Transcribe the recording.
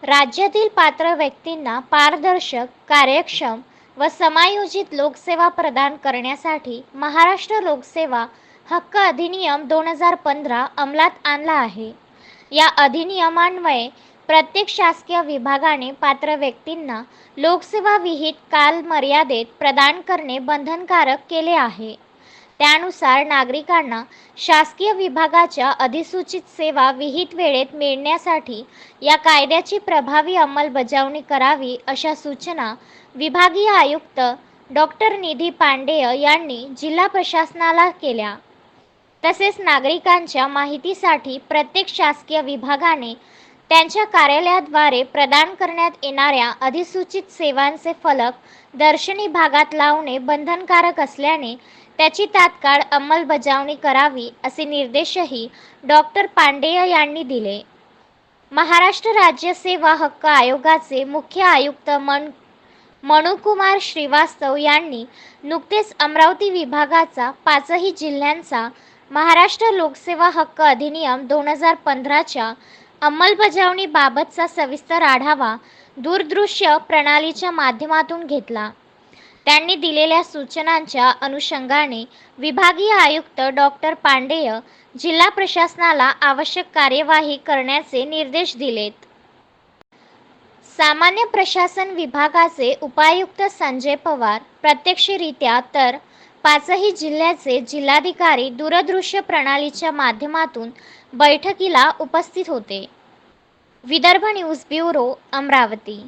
राज्यातील पात्र व्यक्तींना पारदर्शक, कार्यक्षम व समायोजित लोकसेवा प्रदान करण्यासाठी महाराष्ट्र लोकसेवा हक्क अधिनियम 2015 अंमलात आणला आहे. या अधिनियमान्वये प्रत्येक शासकीय विभागाने पात्र व्यक्तींना लोकसेवा विहित कालमर्यादेत प्रदान करणे बंधनकारक केले आहे. त्यानुसार नागरिकांना शासकीय विभागाच्या अधिसूचित सेवा विहित वेळेत मिळण्यासाठी या कायद्याची प्रभावी अंमलबजावणी करावी अशा सूचना विभागीय आयुक्त डॉक्टर निधी पांडेय यांनी जिल्हा प्रशासनाला केल्या. तसेच नागरिकांच्या माहितीसाठी प्रत्येक शासकीय विभागाने त्यांच्या कार्यालयाद्वारे प्रदान करण्यात येणाऱ्या अधिसूचित सेवांचे फलक दर्शनी भागात लावणे बंधनकारक असल्याने त्याची तात्काळ अंमलबजावणी करावी असे निर्देशही डॉक्टर पांडेय यांनी दिले. महाराष्ट्र राज्य सेवा हक्क आयोगाचे मुख्य आयुक्त मनुकुमार श्रीवास्तव यांनी नुकतेच अमरावती विभागाचा 5ही जिल्ह्यांचा महाराष्ट्र लोकसेवा हक्क अधिनियम 2015च्या अंमलबजावणीबाबतचा सविस्तर आढावा दूरदृश्य प्रणालीच्या माध्यमातून घेतला. त्यांनी दिलेल्या सूचनांच्या अनुषंगाने विभागीय आयुक्त डॉक्टर पांडेय जिल्हा प्रशासनाला आवश्यक कार्यवाही करण्याचे निर्देश दिलेत. सामान्य प्रशासन विभागाचे उपायुक्त संजय पवार प्रत्यक्षरित्या तर 5ही जिल्ह्याचे जिल्हाधिकारी दूरदृश्य प्रणालीच्या माध्यमातून बैठकीला उपस्थित होते. Vidarbha news bureau, Amravati.